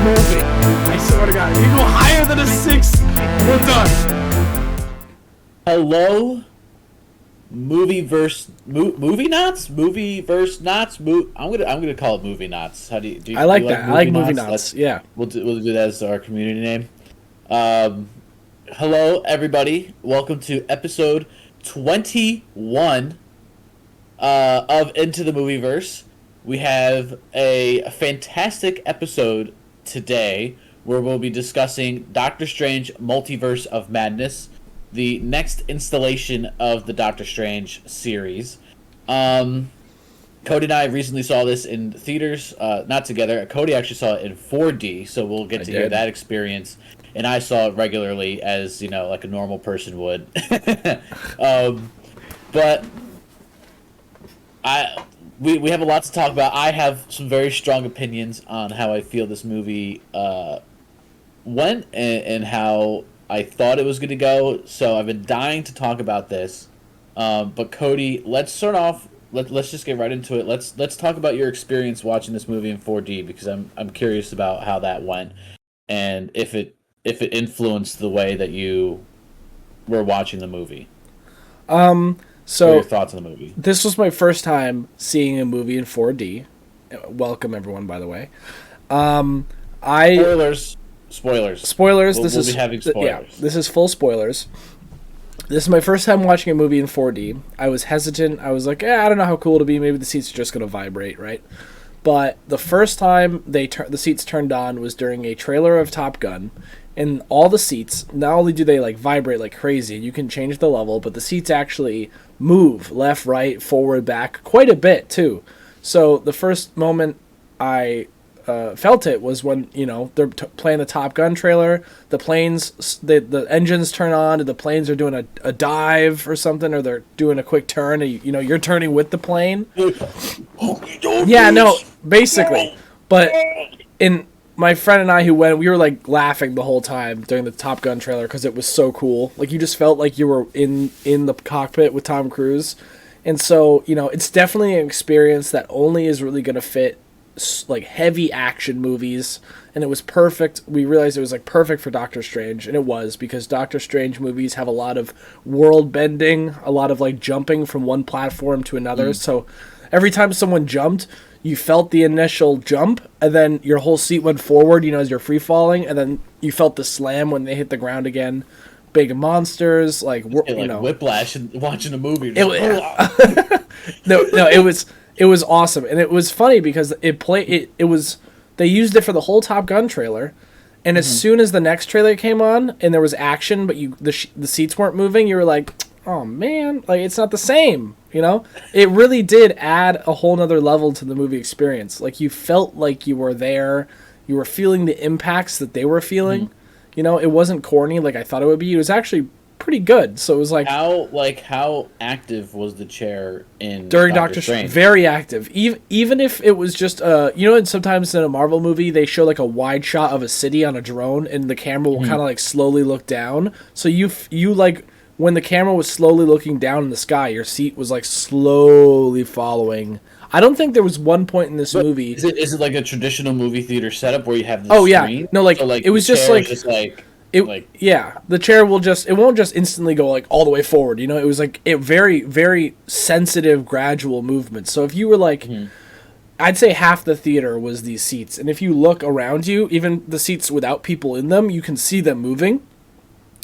movie. I swear to God, if you go higher than a 6, we're done. Hello, movie knots. I'm gonna call it movie knots. How do you I like you that. I like movie knots. Yeah. We'll do that as our community name. Hello, everybody. Welcome to episode 21 of Into the Movieverse. We have a fantastic episode today where we'll be discussing Doctor Strange Multiverse of Madness, the next installation of the Doctor Strange series. Cody and I recently saw this in theaters, not together. Cody actually saw it in 4D, so we'll get to hear that experience. And I saw it regularly, as you know, like a normal person would. But we have a lot to talk about. I have some very strong opinions on how I feel this movie went and how I thought it was going to go. So I've been dying to talk about this. But Cody, let's start off. Let's just get right into it. Let's talk about your experience watching this movie in 4D, because I'm curious about how that went and if it influenced the way that you were watching the movie. So what are your thoughts on the movie? This was my first time seeing a movie in 4D. Welcome everyone, by the way. Spoilers. We'll be having spoilers. Yeah, this is full spoilers. This is my first time watching a movie in 4D. I was hesitant. I was like, I don't know how cool it'll be. Maybe the seats are just going to vibrate, right? But the first time the seats turned on was during a trailer of Top Gun. And all the seats, not only do they like vibrate like crazy, you can change the level, but the seats actually move left, right, forward, back quite a bit too. So the first moment I felt it was when, they're playing the Top Gun trailer, the planes, the engines turn on, and the planes are doing a dive or something, or they're doing a quick turn, and you're turning with the plane. Yeah, no, basically. But my friend and I who went, we were like laughing the whole time during the Top Gun trailer because it was so cool. Like you just felt like you were in the cockpit with Tom Cruise. And so, it's definitely an experience that only is really going to fit like heavy action movies. And it was perfect. We realized it was like perfect for Doctor Strange. And it was, because Doctor Strange movies have a lot of world bending, a lot of like jumping from one platform to another. So every time someone jumped, you felt the initial jump, and then your whole seat went forward, as you're free falling, and then you felt the slam when they hit the ground again. Big monsters, like whiplash and watching a movie. No, it was awesome, and it was funny because they used it for the whole Top Gun trailer, and as soon as the next trailer came on and there was action, but the seats weren't moving, you were like, oh man, like it's not the same. It really did add a whole nother level to the movie experience. Like you felt like you were there, you were feeling the impacts that they were feeling. It wasn't corny like I thought it would be. It was actually pretty good. So it was like how active was the chair during Doctor Strange? Very active. Even if it was just and sometimes in a Marvel movie they show like a wide shot of a city on a drone and the camera will kind of like slowly look down. So you like, when the camera was slowly looking down in the sky, your seat was like slowly following. I don't think there was one point in this movie. Is it like a traditional movie theater setup where you have the screen? Yeah. No, like, so, like it was just like yeah, the chair it won't just instantly go like all the way forward. It was like a very, very sensitive, gradual movement. So if you were like, I'd say half the theater was these seats, and if you look around you, even the seats without people in them, you can see them moving.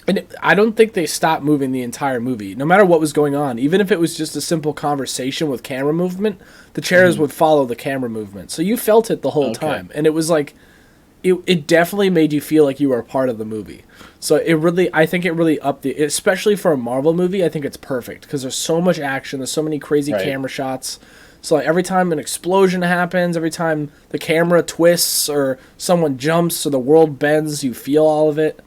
And I don't think they stopped moving the entire movie, no matter what was going on. Even if it was just a simple conversation with camera movement, the chairs would follow the camera movement. So you felt it the whole time. And it was like, it definitely made you feel like you were a part of the movie. So I think it really upped especially for a Marvel movie, I think it's perfect. Because there's so much action, there's so many crazy camera shots. So like every time an explosion happens, every time the camera twists or someone jumps or the world bends, you feel all of it.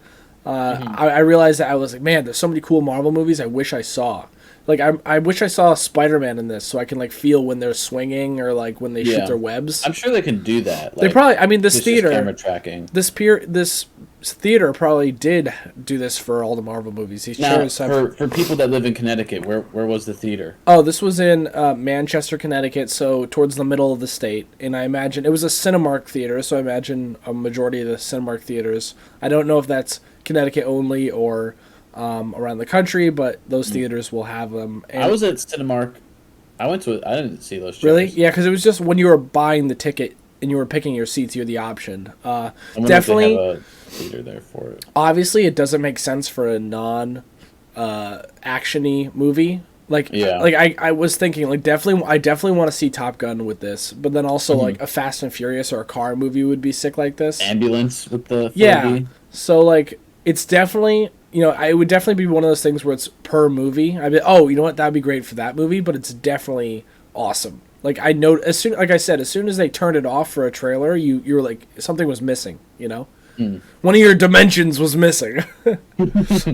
I realized that I was like, man, there's so many cool Marvel movies I wish I saw. Like, I wish I saw Spider-Man in this so I can, like, feel when they're swinging or, like, when they shoot their webs. I'm sure they can do that. They probably, this theater, camera tracking. this theater probably did do this for all the Marvel movies. He Now, shares some. for people that live in Connecticut, where was the theater? Oh, this was in Manchester, Connecticut, so towards the middle of the state. And I imagine it was a Cinemark theater, so I imagine a majority of the Cinemark theaters. I don't know if that's Connecticut only or around the country, but those theaters will have them. And I was at Cinemark. I went to it. I didn't see those. really? Shows. Yeah, because it was just when you were buying the ticket and you were picking your seats, you had the option. I wonder Definitely. if they have a theater there for it. Obviously, it doesn't make sense for a non-actiony movie. Like, Yeah. like I was thinking, like, I definitely want to see Top Gun with this, but then also like a Fast and Furious or a car movie would be sick like this. Ambulance with the 4D. Yeah. So like, it's definitely, it would definitely be one of those things where it's per movie. I'd be, oh, you know what, that'd be great for that movie, but it's definitely awesome. Like I know, like I said, as soon as they turned it off for a trailer, you were like, something was missing. One of your dimensions was missing.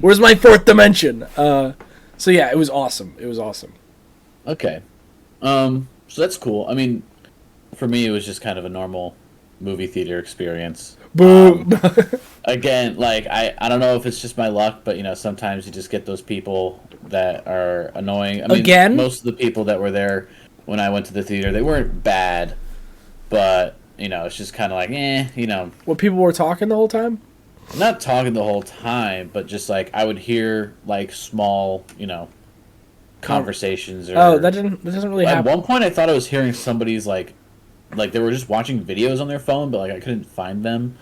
Where's my fourth dimension? So yeah, it was awesome. It was awesome. Okay. So that's cool. I mean, for me, it was just kind of a normal movie theater experience. Boom. Again, like, I don't know if it's just my luck, but, sometimes you just get those people that are annoying. I mean, Again? most of the people that were there when I went to the theater, they weren't bad, but, it's just kind of like, What, people were talking the whole time? not talking the whole time, but just, like, I would hear, like, small, conversations. Or, That doesn't really at happen. one point, I thought I was hearing somebody's, like they were just watching videos on their phone, but, like, I couldn't find them.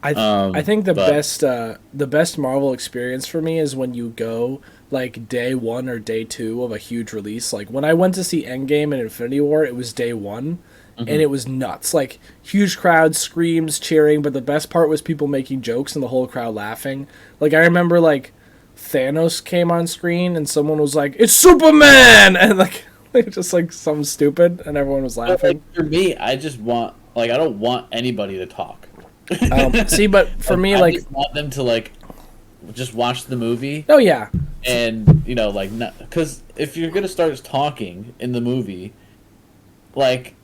I think the best Marvel experience for me is when you go like day 1 or day 2 of a huge release. Like when I went to see Endgame and Infinity War, it was day 1, and it was nuts. Like huge crowds, screams, cheering, but the best part was people making jokes and the whole crowd laughing. Like I remember like Thanos came on screen and someone was like, "It's Superman!" and like just like something stupid, and everyone was laughing. Like, for me, I just want I don't want anybody to talk. See, but for me, I like, just want them to like just watch the movie. oh yeah, And like, because if you're gonna start talking in the movie, like,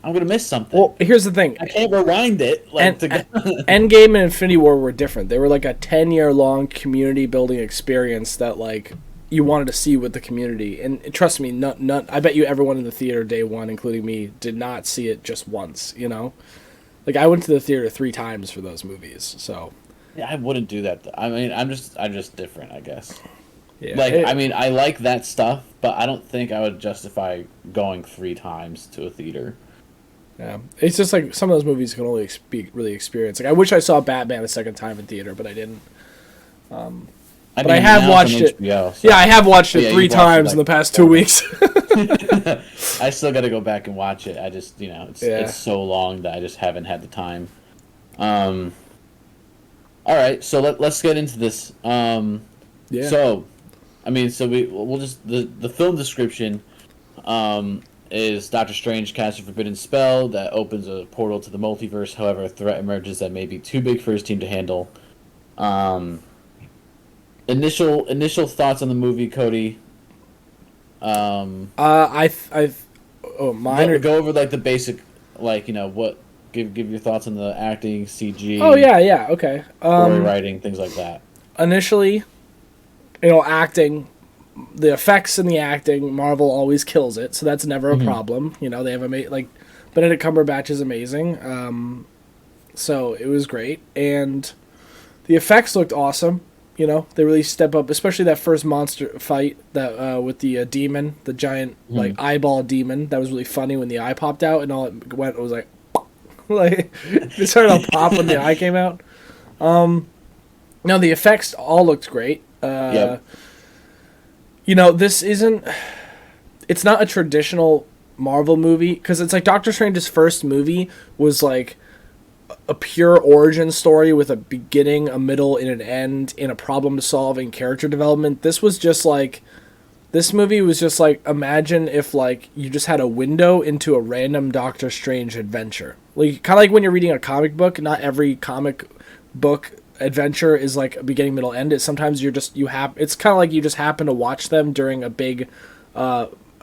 I'm gonna miss something. well, here's the thing. I can't rewind it. Like, Endgame and Infinity War were different. They were like a 10-year-long community building experience that like you wanted to see with the community. And trust me, none. I bet you everyone in the theater day 1, including me, did not see it just once. Like I went to the theater 3 times for those movies. So yeah, I wouldn't do that. I mean, I'm just different, I guess. yeah, Like, I mean, I like that stuff, but I don't think I would justify going 3 times to a theater. yeah, it's just like some of those movies can only be really experienced. Like I wish I saw Batman a second time in theater, but I didn't. But I have watched it. HBO, so. Yeah, I have watched it Yeah, 3 you've watched it, times like, in the past 2 weeks. I still got to go back and watch it. I just, it's so long that I just haven't had the time. All right, so let's get into this. Yeah. So, I mean, we'll just the film description is Doctor Strange casts a forbidden spell that opens a portal to the multiverse. However, a threat emerges that may be too big for his team to handle. Initial thoughts on the movie, Cody. Mine Go over like the basic, like what. Give your thoughts on the acting, CG. Oh yeah, okay. Story writing, things like that. Initially, acting, the effects in the acting, Marvel always kills it, so that's never a problem. They have Benedict Cumberbatch is amazing. So it was great, and the effects looked awesome. They really step up, especially that first monster fight that with the demon, the giant like eyeball demon. That was really funny when the eye popped out and all it went. It was like. Like it started to pop when the eye came out. No, the effects all looked great. Yep. This isn't. It's not a traditional Marvel movie because it's like Doctor Strange's first movie was like a pure origin story with a beginning, a middle, and an end, and a problem to solve and character development. This movie was just like, imagine if like you just had a window into a random Doctor Strange adventure. Like kind of like when you're reading a comic book, not every comic book adventure is like a beginning, middle, end. It's sometimes it's kind of like you just happen to watch them during a big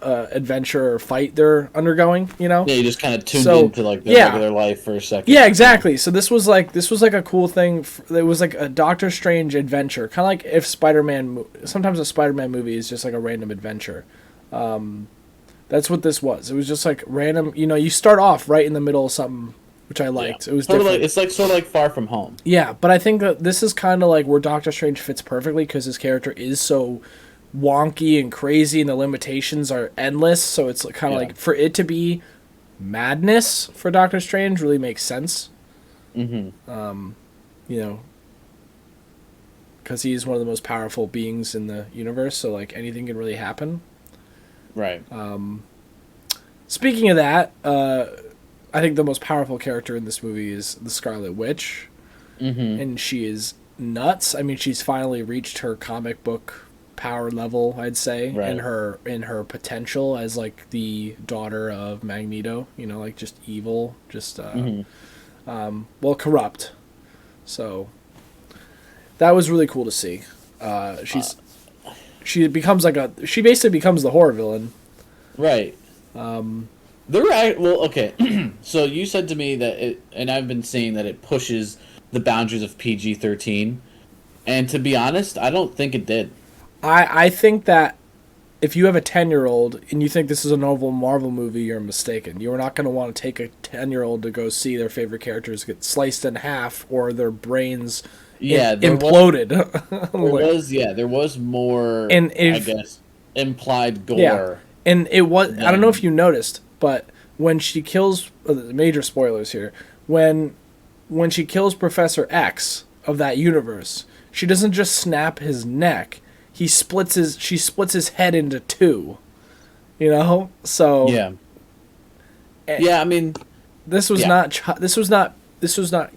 adventure or fight they're undergoing. You know. Yeah, you just kind of tuned So, into like their regular life for a second. Yeah, exactly. So this was like a cool thing. It was like a Doctor Strange adventure, kind of like if Spider-Man. Sometimes a Spider-Man movie is just like a random adventure. That's what this was. It was just like random. You know, you start off right in the middle of something, which I liked. Yeah. It was sort different. of like it's like sort of like Far From Home. Yeah, but I think that this is kind of like where Doctor Strange fits perfectly because his character is so wonky and crazy, and the limitations are endless. So it's kind of like for it to be madness for Doctor Strange really makes sense. Mm-hmm. You know, because he's one of the most powerful beings in the universe. So like anything can really happen. Right. Speaking of that, I think the most powerful character in this movie is the Scarlet Witch, and she is nuts. I mean, she's finally reached her comic book power level, I'd say, in her potential as like the daughter of Magneto. You know, like just evil, just well, corrupt. So that was really cool to see. She basically becomes the horror villain. Right. Okay. So you said to me that and I've been seeing that it pushes the boundaries of PG-13, and to be honest, I don't think it did. I think that if you have a 10-year-old and you think this is a novel Marvel movie, you're mistaken. You're not going to want to take a 10-year-old to go see their favorite characters get sliced in half or their brains imploded. There was more, I guess, implied gore. Yeah. And it was, I don't know if you noticed, but when she kills, major spoilers here, when she kills Professor X of that universe, she doesn't just snap his neck. She splits his head into two. You know? So yeah. Yeah, I mean, this was not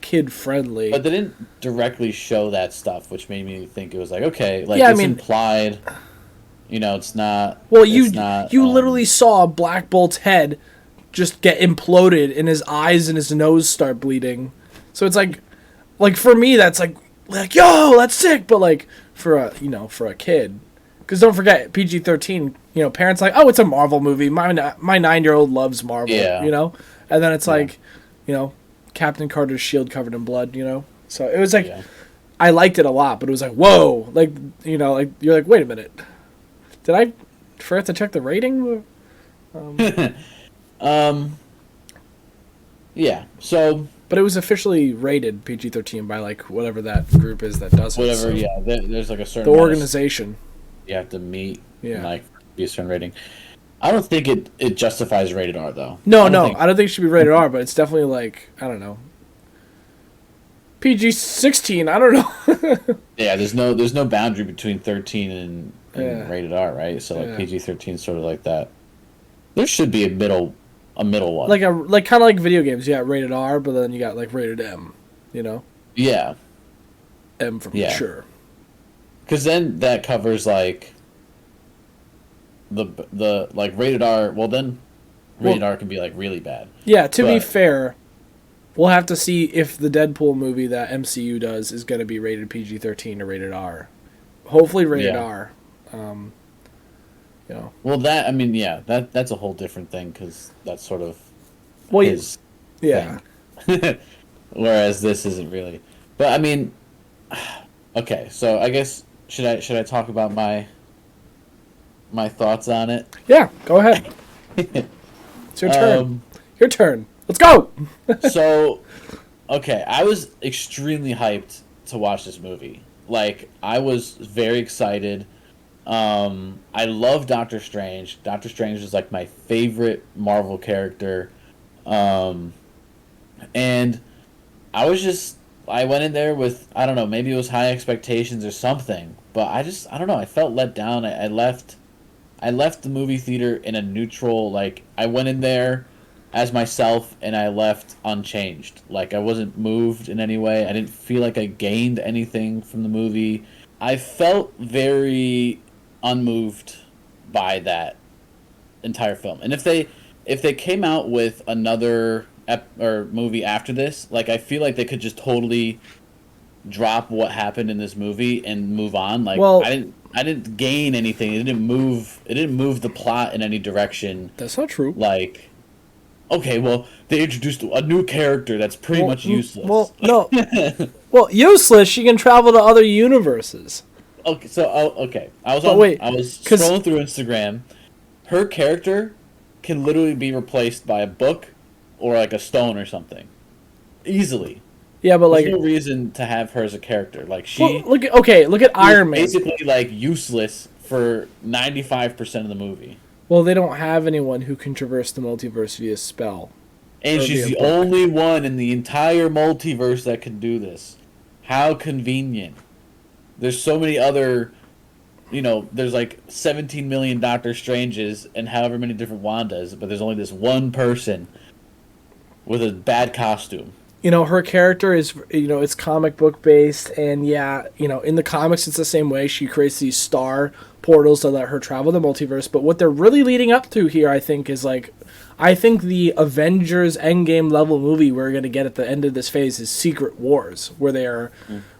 kid friendly. But they didn't directly show that stuff, which made me think it was like, okay, like it's implied. You know, it's not. Well, you literally saw Black Bolt's head just get imploded, and his eyes and his nose start bleeding. So it's like for me, that's like yo, that's sick. But like for a kid, because don't forget PG-13. You know, parents are like, oh, it's a Marvel movie. My 9-year-old loves Marvel. Yeah. You know, and then it's like, you know, Captain Carter's shield covered in blood. You know, so it was like, I liked it a lot, but it was like, whoa, like, you know, like you're like, wait a minute. Did I forget to check the rating? Yeah. So. But it was officially rated PG-13 by like whatever that group is that does it. Whatever. So. Yeah. There's like a certain. The organization. You have to meet. Yeah. And, like be a certain rating. I don't think it justifies rated R though. No, I don't think it should be rated R, but it's definitely like, I don't know. PG-16. I don't know. Yeah. There's no boundary between 13 and rated R, right? So like PG-13 is sort of like that. There should be a middle one. Like kind of like video games. You got rated R, but then you got like rated M, you know? Yeah. M for mature. Cuz then that covers like the like rated R, well then rated R can be like really bad. Yeah, to be fair, we'll have to see if the Deadpool movie that MCU does is going to be rated PG-13 or rated R. Hopefully rated R. You know. Well, that, I mean, yeah, that's a whole different thing because that's sort of his thing. Whereas this isn't really. But I mean, okay, so I guess should I talk about my thoughts on it? Yeah, go ahead. It's your turn. Your turn. Let's go. So, okay, I was extremely hyped to watch this movie. Like, I was very excited. I love Doctor Strange. Doctor Strange is like my favorite Marvel character. And I went in there with, I don't know, maybe it was high expectations or something, but I don't know, I felt let down. I left the movie theater in a neutral, like, I went in there as myself and I left unchanged. Like, I wasn't moved in any way. I didn't feel like I gained anything from the movie. I felt very unmoved by that entire film. And if they came out with another movie after this, like, I feel like they could just totally drop what happened in this movie and move on. Like, well, I didn't gain anything. It didn't move. It didn't move the plot in any direction. That's not true. Like, okay, well, they introduced a new character that's pretty much useless. Well, no. Well, useless. She can travel to other universes. Okay, so okay, I was Cause scrolling through Instagram. Her character can literally be replaced by a book or like a stone or something, easily. yeah, but like, There's no reason to have her as a character. Like look at Iron Man. basically like useless for 95% of the movie. Well, they don't have anyone who can traverse the multiverse via spell. And Or she's via the book. only one in the entire multiverse that can do this. How convenient. There's so many other, there's like 17 million Doctor Stranges and however many different Wandas, but there's only this one person with a bad costume. Her character is, it's comic book based, and yeah, in the comics it's the same way. She creates these star portals to let her travel the multiverse, but what they're really leading up to here, I think, is like, I think the Avengers Endgame level movie we're going to get at the end of this phase is Secret Wars, where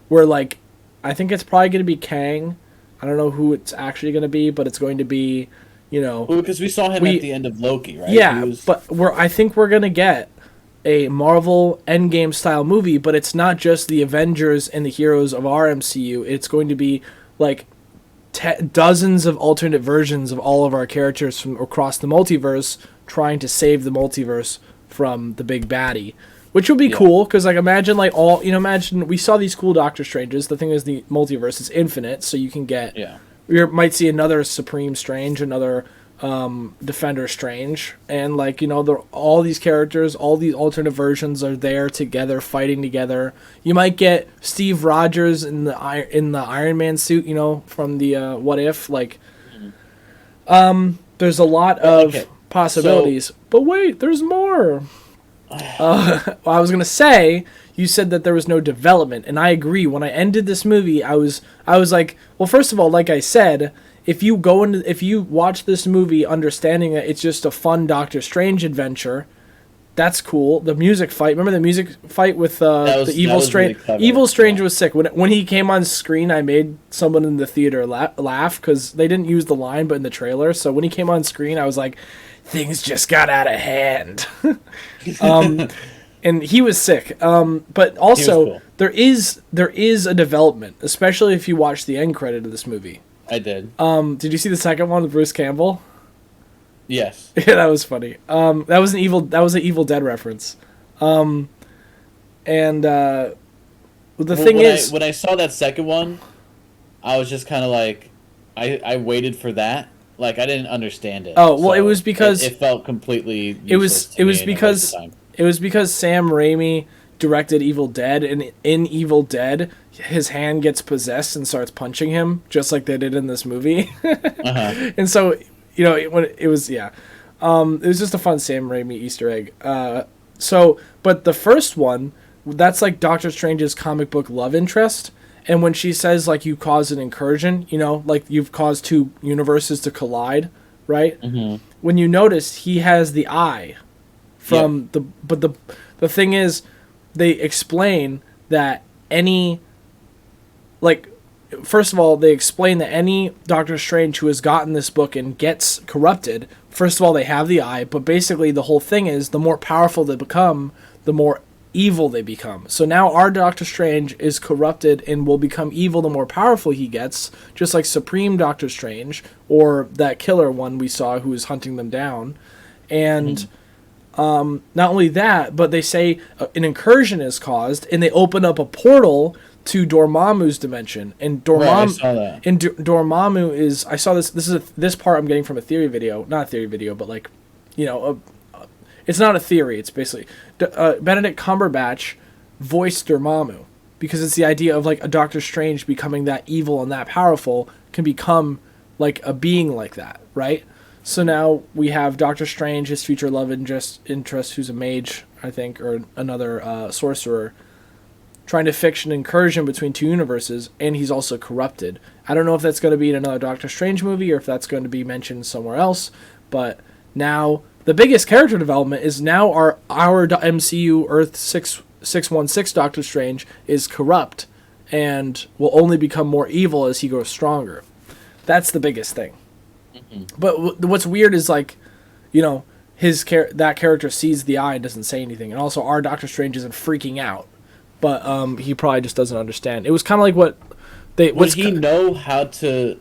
like, I think it's probably going to be Kang. I don't know who it's actually going to be, but it's going to be, Well, because we saw him at the end of Loki, right? Yeah, but I think we're going to get a Marvel Endgame style movie, but it's not just the Avengers and the heroes of our MCU. It's going to be like dozens of alternate versions of all of our characters from across the multiverse trying to save the multiverse from the big baddie, which will be cool because like imagine we saw these cool Doctor Stranges. The thing is the multiverse is infinite, so you can get you might see another Supreme Strange, another Defender Strange, and like all these characters, all these alternate versions are there together fighting together. You might get Steve Rogers in the Iron Man suit, from the What If. Like, there's a lot of possibilities. But wait, there's more. Well, I was gonna say, you said that there was no development, and I agree. When I ended this movie, I was like, well, first of all, like I said, if you watch this movie understanding that it's just a fun Doctor Strange adventure, that's cool. The music fight, remember the music fight with the Evil Strange? Really Evil Strange was sick. When he came on screen, I made someone in the theater laugh because they didn't use the line, but in the trailer. So when he came on screen, I was like, things just got out of hand. And he was sick. But also, cool. there is a development, especially if you watch the end credit of this movie. I did. Did you see the second one with Bruce Campbell? Yes. Yeah, that was funny. That was an Evil Dead reference. The thing is, when I saw that second one, I was just kind of like, I waited for that. Like I didn't understand it. Oh well, so it was because it felt completely. It was because Sam Raimi directed Evil Dead, and in Evil Dead, his hand gets possessed and starts punching him, just like they did in this movie. And so, it was just a fun Sam Raimi Easter egg. But the first one, that's like Doctor Strange's comic book love interest, and when she says like you caused an incursion, like you've caused two universes to collide, right? Mm-hmm. When you notice, he has the eye from the thing is, they explain that first of all, they explain that any Doctor Strange who has gotten this book and gets corrupted, first of all, they have the eye, but basically the whole thing is the more powerful they become, the more evil they become. So now our Doctor Strange is corrupted and will become evil the more powerful he gets, just like Supreme Doctor Strange, or that killer one we saw who is hunting them down. And not only that, but they say an incursion is caused, and they open up a portal to Dormammu's dimension. And Dormammu is, I saw this. This part I'm getting from a theory video, not a theory video, but like, it's not a theory. It's basically Benedict Cumberbatch voiced Dormammu because it's the idea of like a Doctor Strange becoming that evil and that powerful can become like a being like that, right? So now we have Doctor Strange, his future love interest, who's a mage, I think, or another sorcerer, trying to fix an incursion between two universes, and he's also corrupted. I don't know if that's going to be in another Doctor Strange movie or if that's going to be mentioned somewhere else, but now the biggest character development is now our MCU Earth 616 Doctor Strange is corrupt and will only become more evil as he grows stronger. That's the biggest thing. Mm-hmm. But what's weird is like, you know, that character sees the eye and doesn't say anything, and also our Doctor Strange isn't freaking out, but he probably just doesn't understand. It was kind of like what they would he know how to.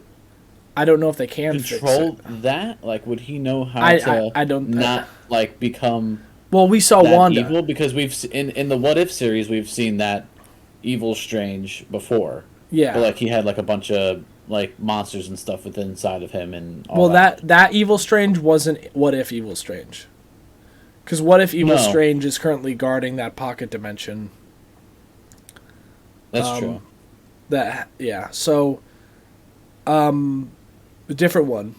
I don't know if they can control fix it. that. Like, would he know how to? I don't not like become. Well, we saw that Wanda evil because in the What If series we've seen that evil Strange before. Yeah, but like he had like a bunch of like monsters and stuff within inside of him and all well that. that Evil Strange wasn't What If Evil Strange, because What If Evil Strange is currently guarding that pocket dimension. That's true. So, a different one.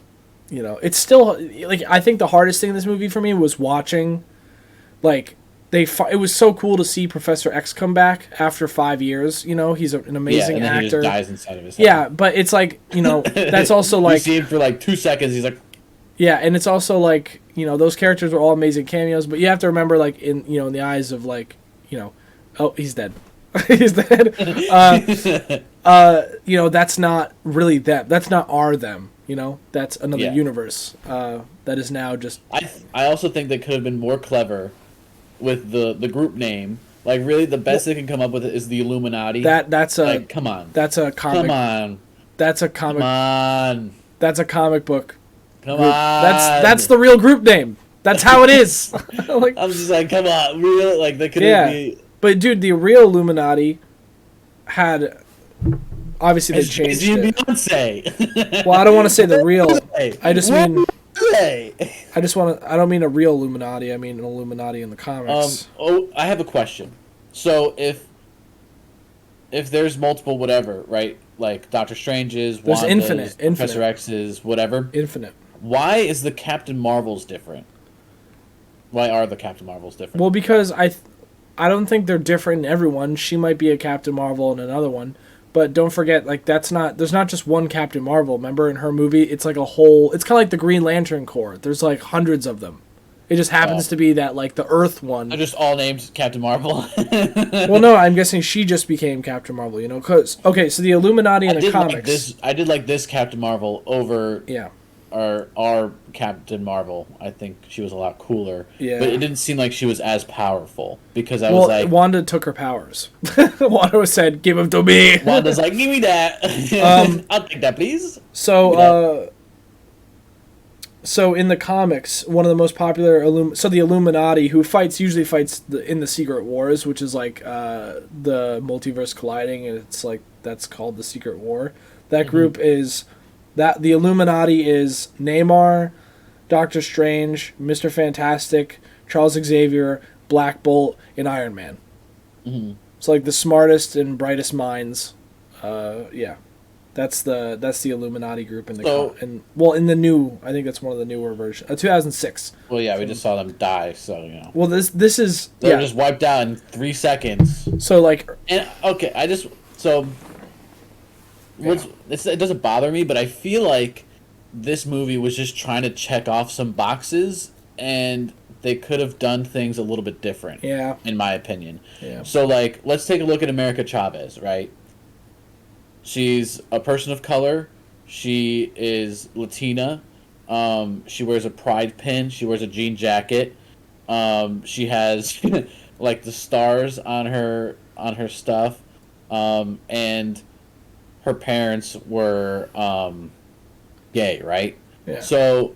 You know, it's still like I think the hardest thing in this movie for me was watching, like it was so cool to see Professor X come back after 5 years. You know, he's an amazing and then actor. He just dies inside of his head. Yeah, but it's like, you know, that's also like you see him for like 2 seconds. He's like, yeah, and it's also like, you know, those characters were all amazing cameos, but you have to remember, like, in the eyes of, like, you know, oh, he's dead. He's dead. You know, that's not really them. That's not our them. You know, that's another universe that is now just. I also think they could have been more clever with the group name. Like, really, the best they can come up with is the Illuminati. That's a like, come on. That's a comic. Come on. That's a comic. Come on. That's a comic book. Come group. on. That's the real group name. That's how it is. Like, I'm just like, come on, really? Like, they couldn't be. But dude, the real Illuminati had. Obviously, they changed it. Beyonce. Well, I don't want to say the real. I just mean. I I don't mean a real Illuminati. I mean an Illuminati in the comics. I have a question. So if there's multiple whatever, right? Like Doctor Strange's, there's Wanda's, infinite. Professor X's, whatever. Infinite. Why is the Captain Marvel's different? Why are the Captain Marvels different? Well, because I don't think they're different in everyone. She might be a Captain Marvel in another one. But don't forget, like, there's not just one Captain Marvel. Remember, in her movie, it's like a whole... It's kind of like the Green Lantern Corps. There's, like, hundreds of them. It just happens to be that, like, the Earth one... They're just all named Captain Marvel. Well, no, I'm guessing she just became Captain Marvel, you know? Because, okay, so the Illuminati in the comics... I did like this Captain Marvel over... Yeah. Our Captain Marvel. I think she was a lot cooler. Yeah. But it didn't seem like she was as powerful. Because I was like... Wanda took her powers. Wanda said, give them to me. Wanda's like, give me that. I'll take that, please. So in the comics, one of the most popular... the Illuminati, who usually fights in the Secret Wars, which is like the multiverse colliding, and it's like, that's called the Secret War. That group is... The Illuminati is Namor, Doctor Strange, Mr. Fantastic, Charles Xavier, Black Bolt, and Iron Man. Mm-hmm. It's like the smartest and brightest minds. Yeah, that's the Illuminati group in the in the new. I think that's one of the newer versions. 2006. Well, yeah, we just saw them die, so you know. Well, this is they're just wiped out in 3 seconds. So like, and okay, it doesn't bother me, but I feel like this movie was just trying to check off some boxes, and they could have done things a little bit different. Yeah. In my opinion. Yeah. So, like, let's take a look at America Chavez, right? She's a person of color. She is Latina. She wears a pride pin. She wears a jean jacket. She has, like, the stars on her stuff. And... her parents were gay, right? Yeah. So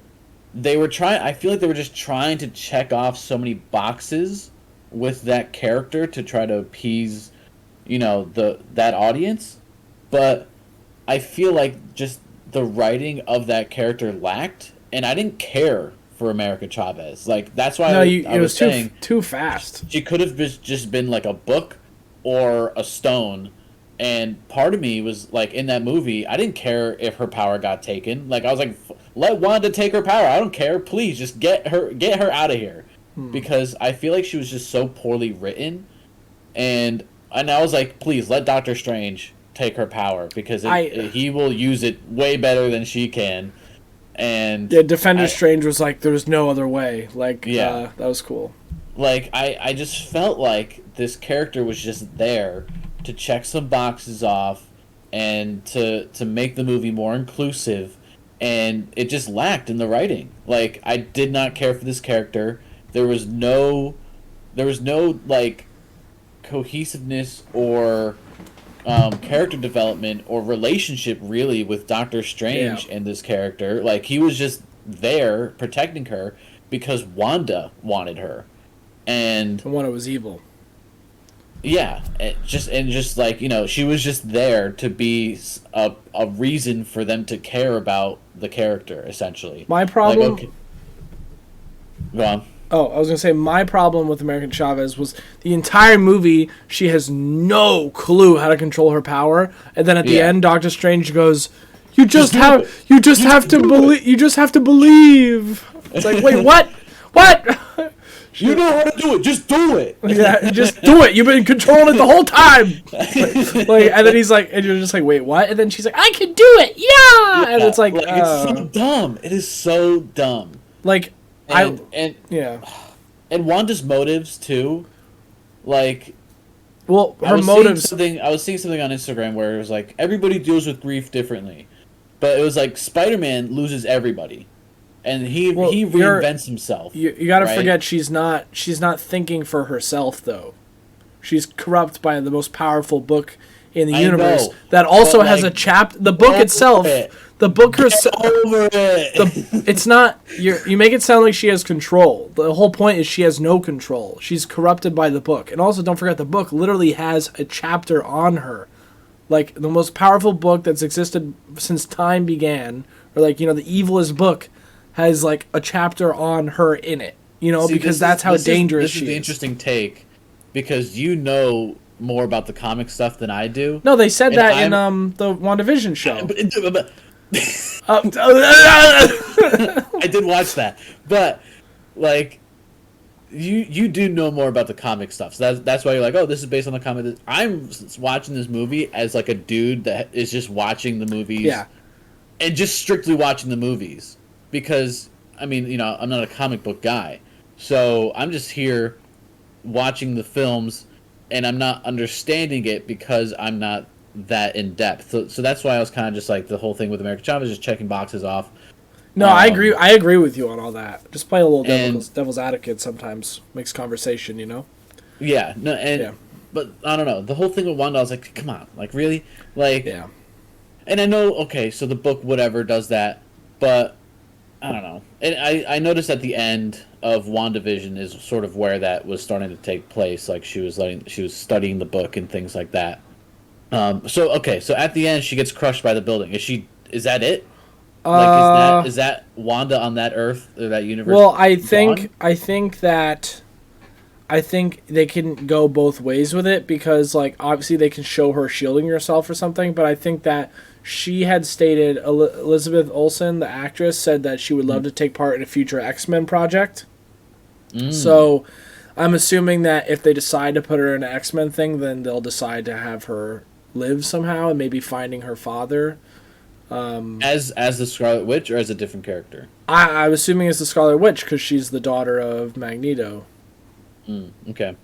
they were I feel like they were just trying to check off so many boxes with that character to try to appease, you know, that audience. But I feel like just the writing of that character lacked, and I didn't care for America Chavez. Like, that's why I was saying too fast. She could have just been like a book or a stone. And part of me was, like, in that movie, I didn't care if her power got taken. Like, I was like, let Wanda take her power. I don't care. Please, just get her out of here. Because I feel like she was just so poorly written. And I was like, please, let Doctor Strange take her power. Because he will use it way better than she can. And yeah, Defender Strange was like, there's no other way. Like, that was cool. Like, I just felt like this character was just there to check some boxes off, and to make the movie more inclusive, and it just lacked in the writing. Like, I did not care for this character. There was no like cohesiveness or character development or relationship really with Doctor Strange and this character. Like, he was just there protecting her because Wanda wanted her, and Wanda was evil. yeah, just like, she was just there to be a reason for them to care about the character, essentially. My problem. Like, okay. Go on. Oh, I was going to say, my problem with American Chavez was the entire movie, she has no clue how to control her power. And then at the end, Doctor Strange goes, you just have to believe. It's like, wait, what? What? You know how to do it. Just do it. Yeah, just do it. You've been controlling it the whole time. Like, and then he's like, and you're just like, wait, what? And then she's like, I can do it. Yeah. And it's like, it's so dumb. It is so dumb. Like, And Wanda's motives too, like. Well, her motives. I was seeing something on Instagram where it was like, everybody deals with grief differently, but it was like Spider-Man loses everybody, and he reinvents himself. You got to forget, she's not thinking for herself though. She's corrupt by the most powerful book in the universe that also has a chapter. The book itself. The book herself. It's not. You make it sound like she has control. The whole point is she has no control. She's corrupted by the book. And also, don't forget, the book literally has a chapter on her. Like, the most powerful book that's existed since time began, or like, the evilest book, has like a chapter on her in it. Because that's how dangerous she is. This is the interesting take, because you know more about the comic stuff than I do. No, they said that in the WandaVision show. I did watch that, but like, you do know more about the comic stuff, so that's why you're like, oh, this is based on the comic. I'm watching this movie as like a dude that is just watching the movies, and just strictly watching the movies, because I mean, I'm not a comic book guy, so I'm just here watching the films, and I'm not understanding it because I'm not that in depth. So that's why I was kind of just like, the whole thing with American Chavez, just checking boxes off. No, I agree with you on all that. Just play a little devil's advocate sometimes makes conversation, Yeah, no, but I don't know. The whole thing with Wanda, I was like, come on, like, really, like, yeah. And I know, okay, so the book whatever does that, but I don't know. And I noticed at the end of WandaVision is sort of where that was starting to take place. Like, she was studying the book and things like that. So at the end she gets crushed by the building. Is that it? Like, is that Wanda on that Earth or that universe? Well, I think they can go both ways with it, because like, obviously they can show her shielding herself or something, but I think that she had stated, Elizabeth Olsen, the actress, said that she would love to take part in a future X-Men project. So I'm assuming that if they decide to put her in an X-Men thing, then they'll decide to have her live somehow, and maybe finding her father. As the Scarlet Witch, or as a different character? I'm assuming it's the Scarlet Witch, because she's the daughter of Magneto. Okay.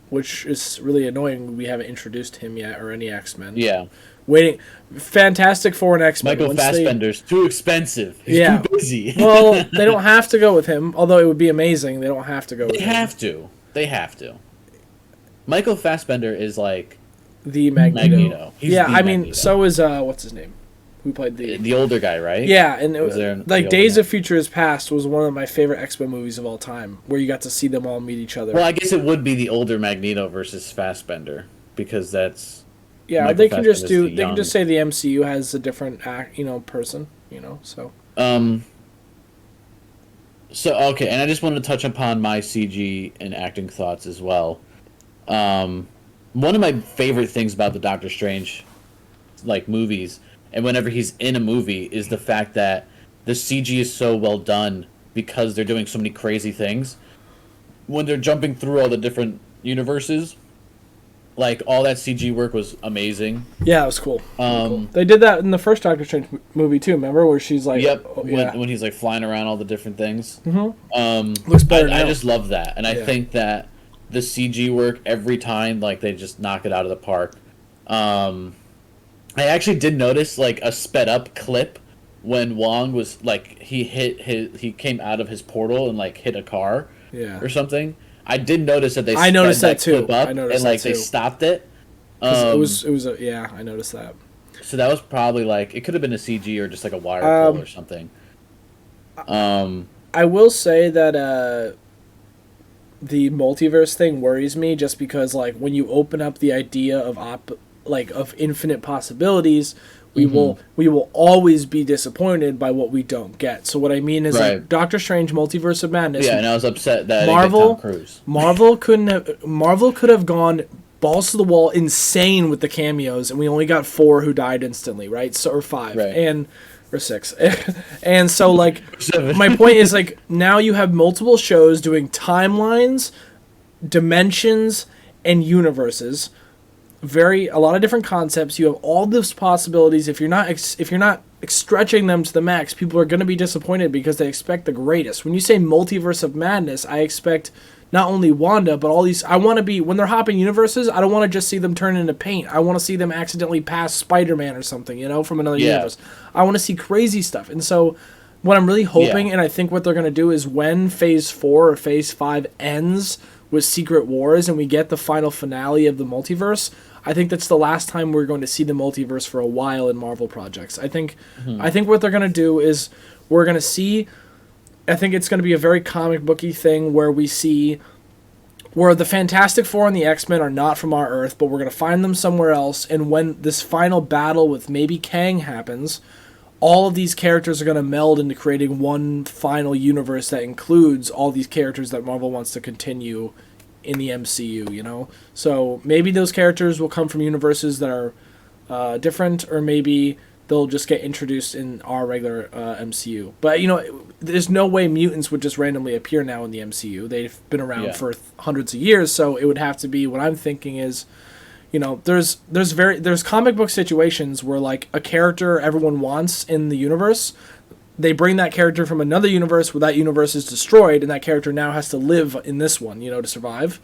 Which is really annoying. We haven't introduced him yet, or any X-Men. Yeah. Waiting. Fantastic Four and X-Men. Michael Fassbender's too expensive. He's too busy. Well, they don't have to go with him, although it would be amazing. They don't have to go with him. They have to. Michael Fassbender is like the Magneto. He's Magneto. So is what's his name? Who played the older guy, right? Yeah, and like Days of Futures Past was one of my favorite X-Men movies of all time, where you got to see them all meet each other. Well, I guess it would be the older Magneto versus Fassbender, because that's they can just say the MCU has a different person, so. So okay, and I just wanted to touch upon my CG and acting thoughts as well. One of my favorite things about the Doctor Strange like movies, and whenever he's in a movie, is the fact that the CG is so well done, because they're doing so many crazy things. When they're jumping through all the different universes, like, all that CG work was amazing. Yeah, it was cool. Cool. They did that in the first Doctor Strange movie too. Remember, where she's like, when he's like flying around all the different things. Looks better now. I just love that, and I think that the CG work every time, like, they just knock it out of the park. I actually did notice like a sped up clip when Wong was like he came out of his portal and like hit a car Yeah. or something. I did notice that they I sped noticed that that too. clip I up and noticed that like they too. stopped it. Because Um, yeah, I noticed that. so that was probably like it could have been a CG or just like a wire pull Um, or something. Um, I will say that the multiverse thing worries me just because like when you open up the idea of of infinite possibilities, mhm. we will always be disappointed by what we don't get. So what I mean is Right. like Doctor Strange Multiverse of Madness, Yeah, and I was upset that I didn't get Tom Marvel Cruise. Marvel could have gone balls to the wall insane with the cameos and we only got 4 who died instantly, right? So or 5 Right. and or 6. And so like Seven. my point is like now you have multiple shows doing timelines, dimensions, and universes. A lot of different concepts. You have all those possibilities. If you're not stretching them to the max, people are going to be disappointed because they expect the greatest. When you say Multiverse of Madness, I expect not only Wanda but all these. I want to be when they're hopping universes. I don't want to just see them turn into paint. I want to see them accidentally pass Spider-Man or something, from another Yeah. universe. I want to see crazy stuff. And so what I'm really hoping, Yeah. and I think what they're going to do is when Phase 4 or Phase 5 ends with Secret Wars and we get the final finale of the multiverse, I think that's the last time we're going to see the multiverse for a while in Marvel projects. I think what they're going to do is we're going to see. I think it's going to be a very comic booky thing where we see where the Fantastic Four and the X-Men are not from our Earth, but we're going to find them somewhere else. And when this final battle with maybe Kang happens, all of these characters are going to meld into creating one final universe that includes all these characters that Marvel wants to continue in the MCU. So maybe those characters will come from universes that are different, or maybe they'll just get introduced in our regular MCU. But there's no way mutants would just randomly appear now in the MCU. They've been around Yeah. for hundreds of years, so it would have to be. What I'm thinking is, there's comic book situations where like a character everyone wants in the universe, they bring that character from another universe where that universe is destroyed, and that character now has to live in this one, to survive.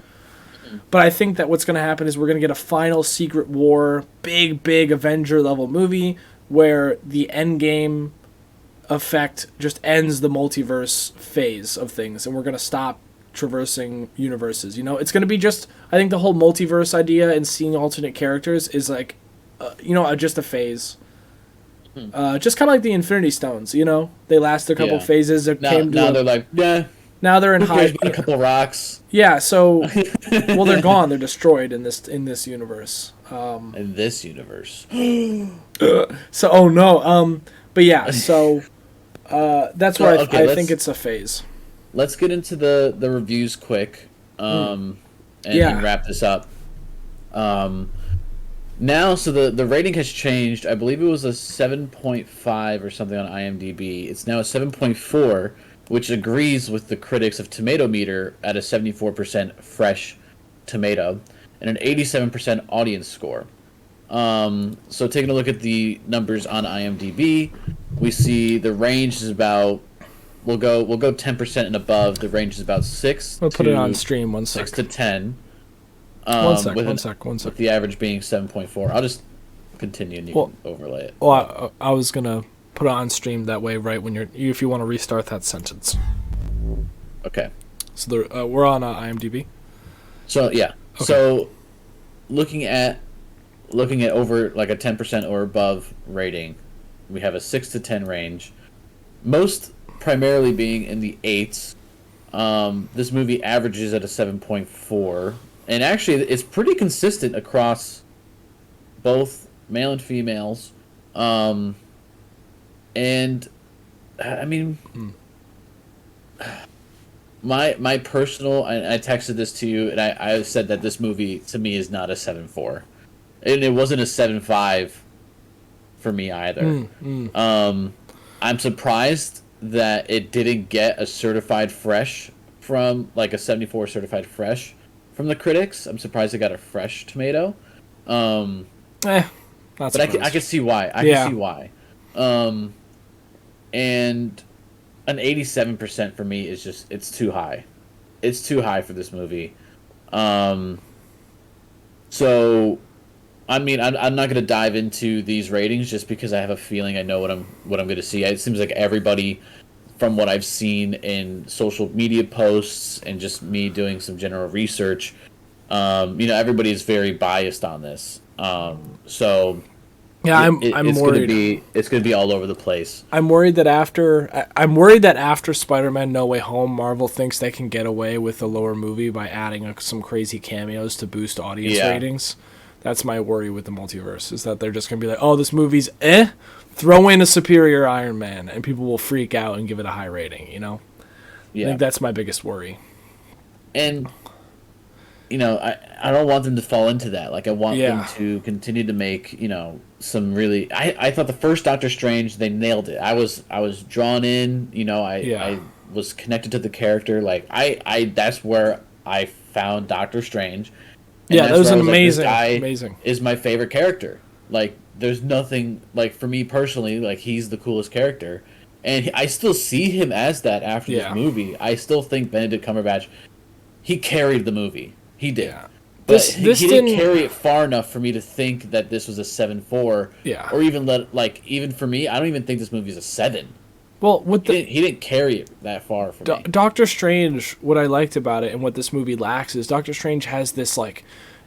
But I think that what's going to happen is we're going to get a final Secret War, big Avenger level movie where the end game effect just ends the multiverse phase of things, and we're going to stop traversing universes. It's going to be just, I think the whole multiverse idea and seeing alternate characters is like, just a phase. Just kind of like the Infinity Stones, they last a couple Yeah. phases. It Now, came to now they're like, yeah, now they're in who cares high. about a couple rocks Yeah, so well they're gone. They're destroyed in this universe. in this universe? So oh no. But yeah. So that's So, where okay, I think it's a phase. Let's get into the reviews quick, Yeah. and wrap this up. Now, so the rating has changed. I believe it was a 7.5 or something on IMDb. It's now a 7.4, which agrees with the critics of Tomato Meter at a 74% fresh tomato and an 87% audience score. So taking a look at the numbers on IMDb, we see the range is about we'll go 10% and above. The range is about 6 I'll to put it on stream. 1 sec. 6 to 10. One sec. With One sec. One sec. with the average being 7.4. I'll just continue and you Well- can overlay it. Well, I was gonna put it on stream that way, right when if you want to restart that sentence. Okay. So we're on IMDb. So yeah. Okay. So looking at over like a 10% or above rating, we have a 6 to 10 range. Most primarily being in the 8s. This movie averages at a 7.4, and actually it's pretty consistent across both male and females. And I mean, my personal, I texted this to you, and I said that this movie to me is not a 7.4, and it wasn't a 7.5 for me either. I'm surprised that it didn't get a certified fresh from like a 74 certified fresh from the critics. I'm surprised it got a fresh tomato. Not But I can see why. I Yeah. can see why. And an 87% for me is just, it's too high. It's too high for this movie. So I mean, I'm not going to dive into these ratings just because I have a feeling I know what I'm going to see. It seems like everybody, from what I've seen in social media posts and just me doing some general research, everybody is very biased on this. So Yeah, I'm it's going to worried. be all over the place. I'm worried that after Spider-Man No Way Home, Marvel thinks they can get away with a lower movie by adding some crazy cameos to boost audience Yeah. ratings. That's my worry with the multiverse, is that they're just going to be like, oh, this movie's throw in a superior Iron Man, and people will freak out and give it a high rating, I Yeah. think that's my biggest worry. And I don't want them to fall into that. Like, I want them Yeah. to continue to make, some really. I thought the first Doctor Strange, they nailed it. I was drawn in. I was connected to the character. Like, I that's where I found Doctor Strange. And Yeah, that that's was where I an like, this amazing, guy amazing. is my favorite character. Like, there's nothing like, for me personally. Like, he's the coolest character, and I still see him as that after this Yeah. movie. I still think Benedict Cumberbatch, he carried the movie. He did. Yeah. But This he didn't didn't. carry it far enough for me to think that this was a 7.4. Yeah. Or even for me, I don't even think this movie is a 7. Well, with the He didn't carry it that far for me. Doctor Strange, what I liked about it and what this movie lacks is Doctor Strange has this like,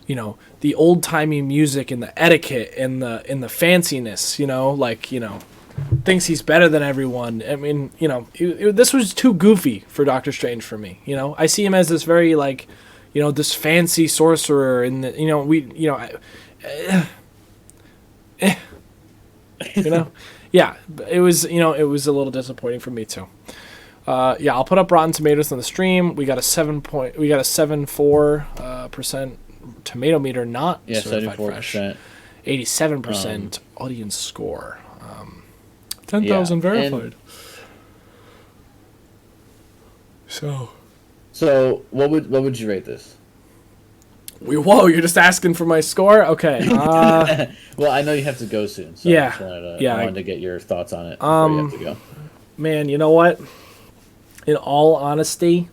the old timey music and the etiquette and the fanciness, thinks he's better than everyone. I mean, this was too goofy for Doctor Strange for me. I see him as this very like, this fancy sorcerer, and yeah, it was it was a little disappointing for me too. Yeah, I'll put up Rotten Tomatoes on the stream. We got a 74% tomato meter, not Yeah, certified fresh. 74%. 87% audience score. 10,000 verified. So what would you rate this? whoa, you're just asking for my score? Okay. Well, I know you have to go soon, so Yeah. I just wanted Yeah, I wanted to get your thoughts on it before you have to go. Man, you know what? In all honesty,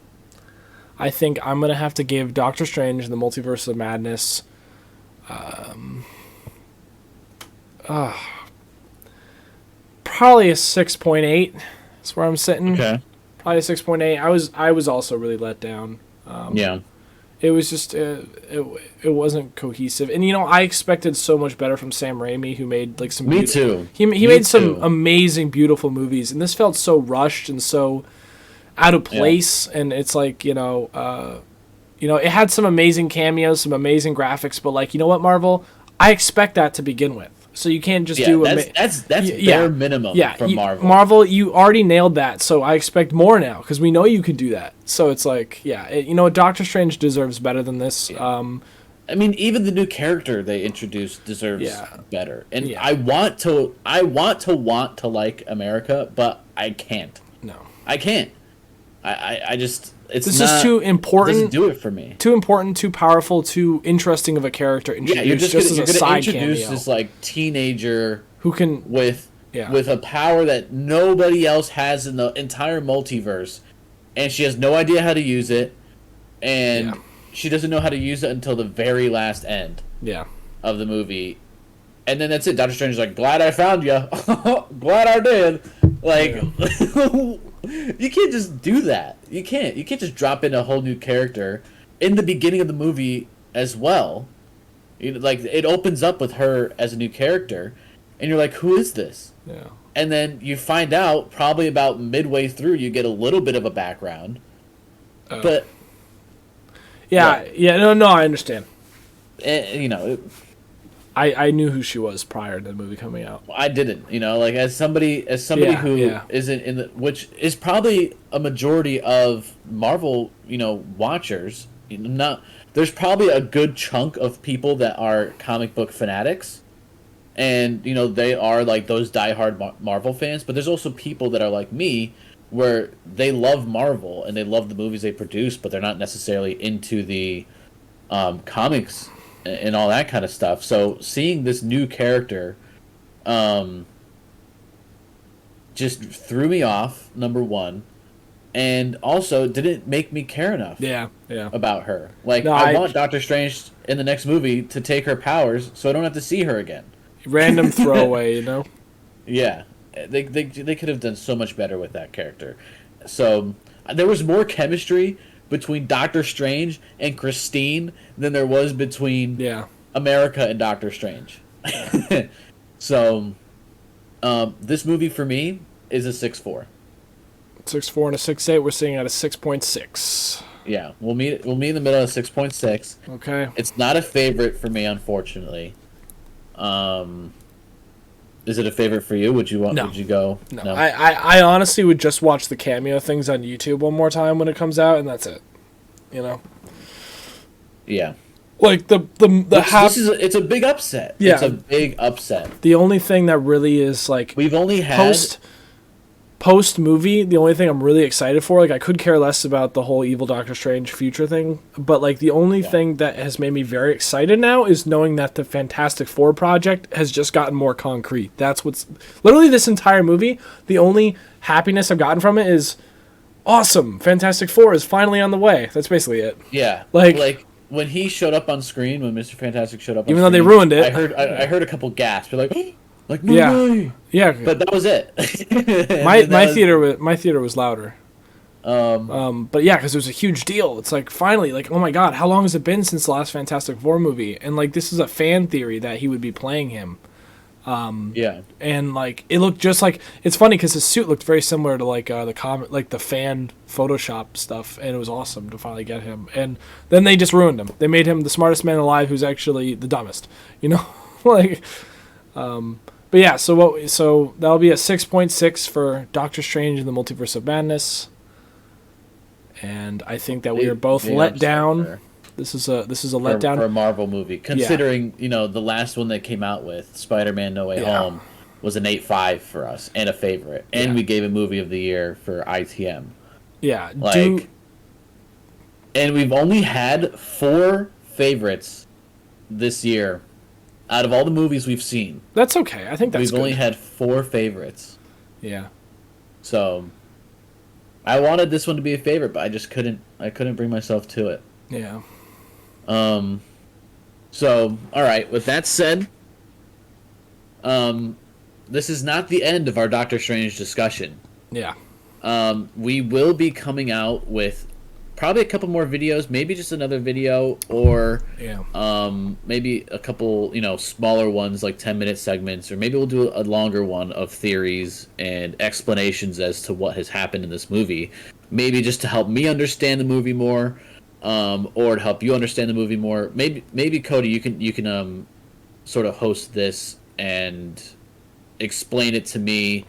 I think I'm going to have to give Doctor Strange and the Multiverse of Madness probably a 6.8. That's where I'm sitting. Okay. Probably a 6.8. I was also really let down. Yeah. It was just it wasn't cohesive, and I expected so much better from Sam Raimi, who made like some. Me too. He Me made some too. amazing, beautiful movies, and this felt so rushed and so out of place. Yeah. And it's like it had some amazing cameos, some amazing graphics, but like, you know what, Marvel, I expect that to begin with. So you can't just do that's bare minimum from Marvel. Marvel, you already nailed that, so I expect more now because we know you can do that. So it's like, Doctor Strange deserves better than this. Yeah. I mean, even the new character they introduced deserves better. And I want to like America, but I can't. No, I can't. I just this is too important. It doesn't do it for me. Too important, too powerful, too interesting of a character introduced. You're just gonna as a side introduce cameo. this like teenager who can with a power that nobody else has in the entire multiverse, and she has no idea how to use it, and she doesn't know how to use it until the very last end of the movie. And then that's it. Doctor Strange is like, glad I found you. Glad I did. Like, you can't just do that. You can't just drop in a whole new character in the beginning of the movie as well. Like, it opens up with her as a new character, and you're like, who is this? Yeah. And then you find out probably about midway through, you get a little bit of a background. But no, I understand. I knew who she was prior to the movie coming out. I didn't, like as somebody who isn't in the, which is probably a majority of Marvel, watchers. There's probably a good chunk of people that are comic book fanatics, and they are like those diehard Marvel fans. But there's also people that are like me, where they love Marvel and they love the movies they produce, but they're not necessarily into the comics and all that kind of stuff. So seeing this new character just threw me off, number one. and also didn't make me care enough. Yeah, yeah. About her. Like, No, I want Doctor Strange in the next movie to take her powers, so I don't have to see her again. Random throwaway, you know. Yeah, they could have done so much better with that character. So there was more chemistry between Doctor Strange and Christine than there was between America and Doctor Strange. So this movie for me is a 6.4. 6.4 and a 6.8. We're sitting at a 6.6. Yeah, we'll meet in the middle of 6.6. Okay. It's not a favorite for me, unfortunately. Is it a favorite for you? Would you want? No. Would you go? No. I honestly would just watch the cameo things on YouTube one more time when it comes out, and that's it. You know. Yeah. Like it's a big upset. Yeah. It's a big upset. The only thing that really is like we've only had post movie, the only thing I'm really excited for, like I could care less about the whole evil Doctor Strange future thing, but like the only thing that has made me very excited now is knowing that the Fantastic Four project has just gotten more concrete. That's what's literally this entire movie. The only happiness I've gotten from it is awesome. Fantastic Four is finally on the way. That's basically it. Yeah. Like when he showed up on screen, when Mr. Fantastic showed up on even screen, though they ruined it. I heard a couple gasps. You're like no way. Yeah. But that was it. my theater was louder. But yeah, because it was a huge deal. It's like finally, like, oh my god, how long has it been since the last Fantastic Four movie? And like this is a fan theory that he would be playing him. And like it looked just like, it's funny because his suit looked very similar to like the comic, like the fan Photoshop stuff, and it was awesome to finally get him. And then they just ruined him. They made him the smartest man alive, who's actually the dumbest. You know, like. But yeah, so that'll be a 6.6 for Doctor Strange in the Multiverse of Madness. And I think that we are both let down. There. This is a letdown for a Marvel movie, considering the last one they came out with, Spider-Man: No Way Home, was an 8.5 for us and a favorite, and we gave a movie of the year for ITM. Yeah, and we've only had 4 favorites this year. Out of all the movies we've seen, that's okay. I think we've only had 4 favorites. Yeah. So, I wanted this one to be a favorite, but I just couldn't. I couldn't bring myself to it. Yeah. So, all right. With that said, this is not the end of our Doctor Strange discussion. Yeah. We will be coming out with probably a couple more videos, maybe just another video, or maybe a couple, smaller ones like 10-minute segments, or maybe we'll do a longer one of theories and explanations as to what has happened in this movie. Maybe just to help me understand the movie more, or to help you understand the movie more. Maybe Cody, you can sort of host this and explain it to me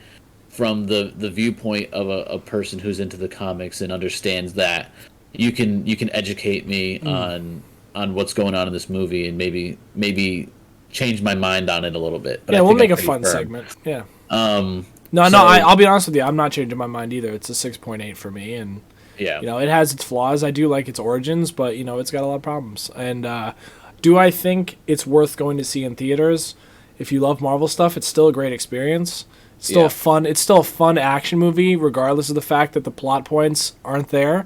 from the viewpoint of a person who's into the comics and understands that. You can educate me on what's going on in this movie and maybe change my mind on it a little bit. But we'll make a fun segment. Yeah. I'll be honest with you. I'm not changing my mind either. It's a 6.8 for me, and it has its flaws. I do like its origins, but it's got a lot of problems. And do I think it's worth going to see in theaters? If you love Marvel stuff, it's still a great experience. It's still a fun action movie, regardless of the fact that the plot points aren't there.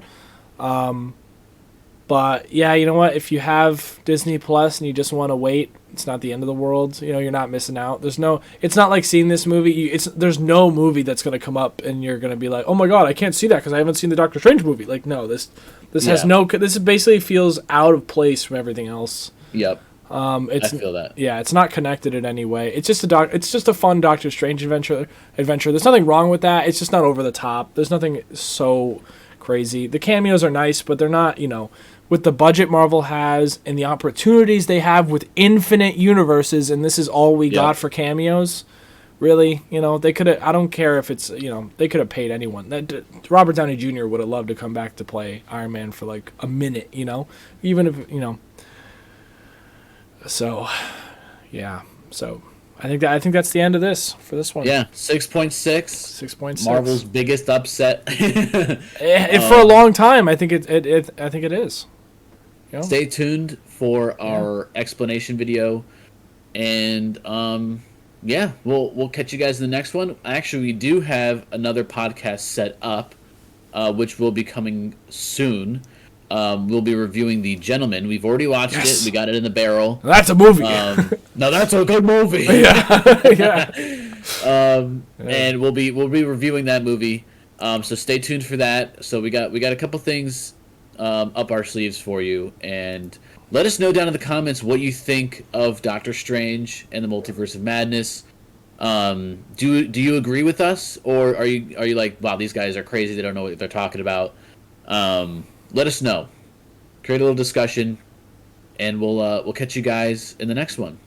But yeah, you know what? If you have Disney Plus and you just want to wait, it's not the end of the world. You're not missing out. It's not like seeing this movie. There's no movie that's going to come up and you're going to be like, oh my god, I can't see that because I haven't seen the Doctor Strange movie. Like, no, this basically feels out of place from everything else. Yep. I feel that. Yeah, it's not connected in any way. It's just a fun Doctor Strange adventure. There's nothing wrong with that. It's just not over the top. There's nothing so crazy. The cameos are nice, but they're not, with the budget Marvel has and the opportunities they have with infinite universes, and this is all we got for cameos. Really, they could have. I don't care if it's, they could have paid anyone. That Robert Downey Jr. would have loved to come back to play Iron Man for like a minute, even if So, yeah. So, I think that's the end of this for this one. Yeah, 6.6. 6.6. Marvel's biggest upset. For a long time, I think it is. Stay tuned for our explanation video, and we'll catch you guys in the next one. Actually, we do have another podcast set up which will be coming soon. We'll be reviewing The Gentleman. We've already watched it. We got it in the barrel. That's a movie. Now that's a good movie. Yeah. And we'll be reviewing that movie. So stay tuned for that. So we got a couple things up our sleeves for you, and let us know down in the comments what you think of Doctor Strange and the Multiverse of Madness. Do you agree with us, or are you like, wow, these guys are crazy, they don't know what they're talking about? Let us know. Create a little discussion, and we'll catch you guys in the next one.